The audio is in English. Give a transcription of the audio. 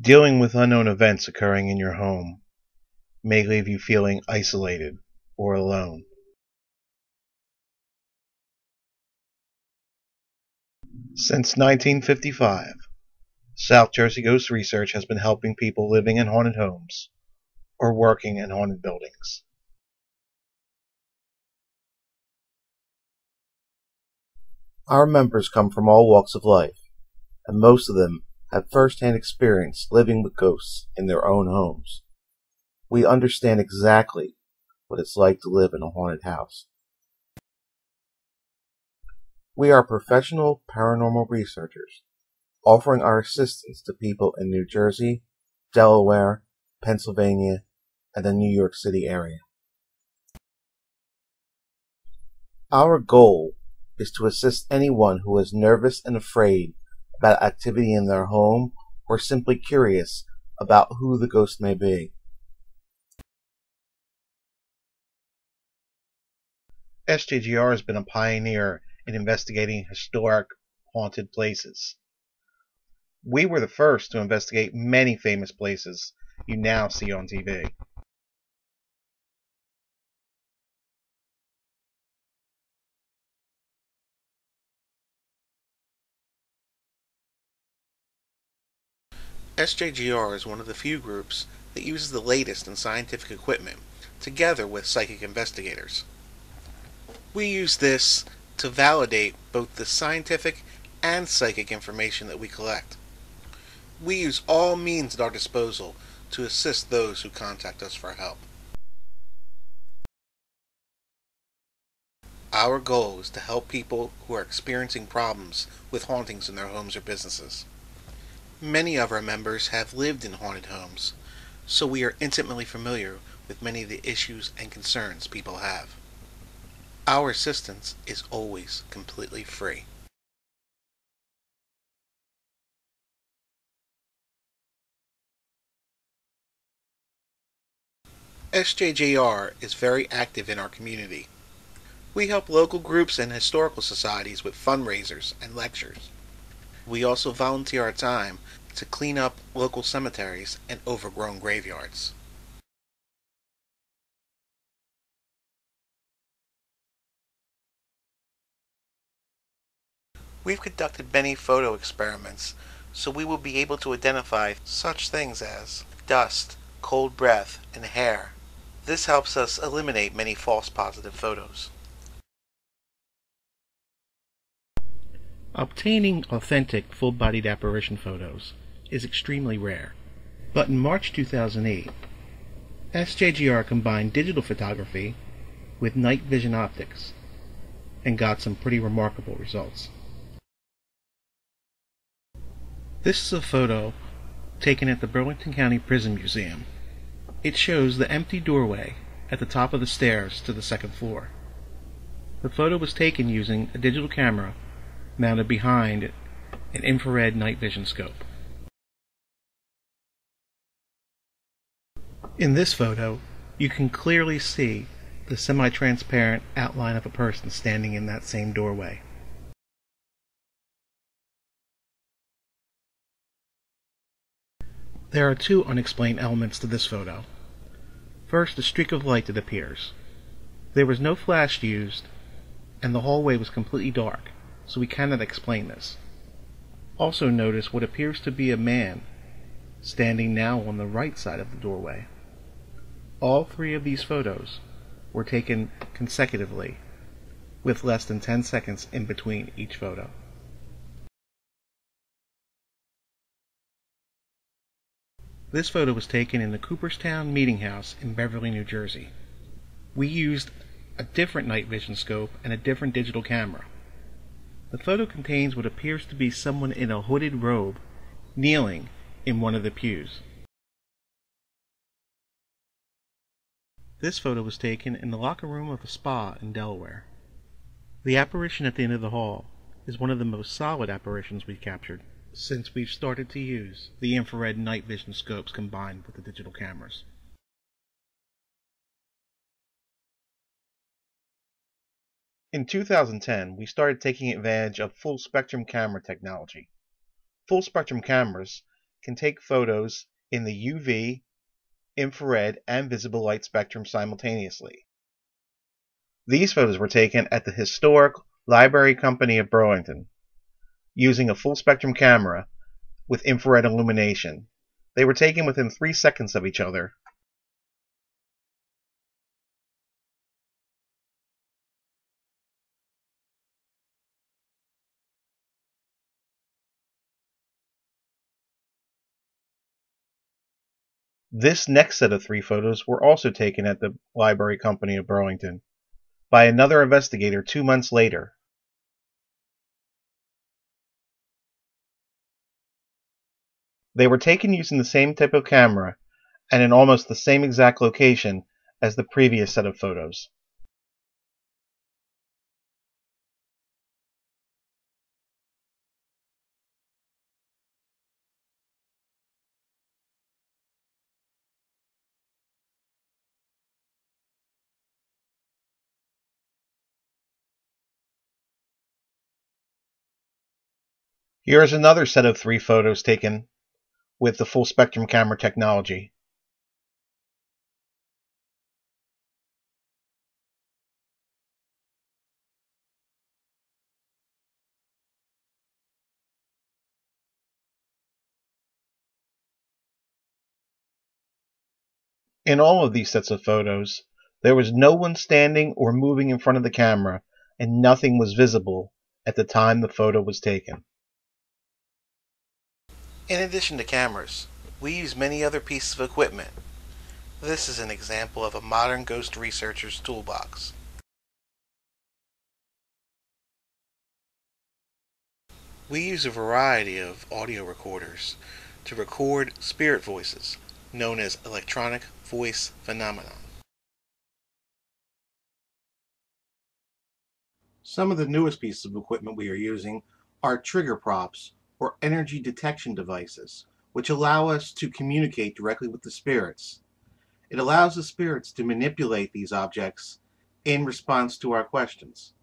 Dealing with unknown events occurring in your home may leave you feeling isolated or alone. Since 1955, South Jersey Ghost Research has been helping people living in haunted homes or working in haunted buildings. Our members come from all walks of life, and most of them have first-hand experience living with ghosts in their own homes. We understand exactly what it's like to live in a haunted house. We are professional paranormal researchers, offering our assistance to people in New Jersey, Delaware, Pennsylvania, and the New York City area. Our goal is to assist anyone who is nervous and afraid about activity in their home or simply curious about who the ghost may be. SJGR has been a pioneer in investigating historic haunted places. We were the first to investigate many famous places you now see on TV. SJGR is one of the few groups that uses the latest in scientific equipment together with psychic investigators. We use this to validate both the scientific and psychic information that we collect. We use all means at our disposal to assist those who contact us for help. Our goal is to help people who are experiencing problems with hauntings in their homes or businesses. Many of our members have lived in haunted homes, so we are intimately familiar with many of the issues and concerns people have. Our assistance is always completely free. SJGR is very active in our community. We help local groups and historical societies with fundraisers and lectures. We also volunteer our time to clean up local cemeteries and overgrown graveyards. We've conducted many photo experiments, so we will be able to identify such things as dust, cold breath, and hair. This helps us eliminate many false positive photos. Obtaining authentic full-bodied apparition photos is extremely rare. But in March 2008, SJGR combined digital photography with night vision optics and got some pretty remarkable results. This is a photo taken at the Burlington County Prison Museum. It shows the empty doorway at the top of the stairs to the second floor. The photo was taken using a digital camera mounted behind an infrared night vision scope. In this photo, you can clearly see the semi-transparent outline of a person standing in that same doorway. There are two unexplained elements to this photo. First, the streak of light that appears. There was no flash used, and the hallway was completely dark, so we cannot explain this. Also notice what appears to be a man standing now on the right side of the doorway. All three of these photos were taken consecutively, with less than 10 seconds in between each photo. This photo was taken in the Cooperstown Meeting House in Beverly, New Jersey. We used a different night vision scope and a different digital camera. The photo contains what appears to be someone in a hooded robe kneeling in one of the pews. This photo was taken in the locker room of a spa in Delaware. The apparition at the end of the hall is one of the most solid apparitions we've captured since we've started to use the infrared night vision scopes combined with the digital cameras. In 2010, we started taking advantage of full spectrum camera technology. Full spectrum cameras can take photos in the UV, infrared, and visible light spectrum simultaneously. These photos were taken at the Historic Library Company of Burlington, using a full spectrum camera with infrared illumination. They were taken within 3 seconds of each other. This next set of 3 photos were also taken at the Library Company of Burlington by another investigator 2 months later. They were taken using the same type of camera and in almost the same exact location as the previous set of photos. Here is another set of 3 photos taken with the full spectrum camera technology. In all of these sets of photos, there was no one standing or moving in front of the camera, and nothing was visible at the time the photo was taken. In addition to cameras, we use many other pieces of equipment. This is an example of a modern ghost researcher's toolbox. We use a variety of audio recorders to record spirit voices, known as electronic voice phenomena. Some of the newest pieces of equipment we are using are trigger props or energy detection devices, which allow us to communicate directly with the spirits. It allows the spirits to manipulate these objects in response to our questions.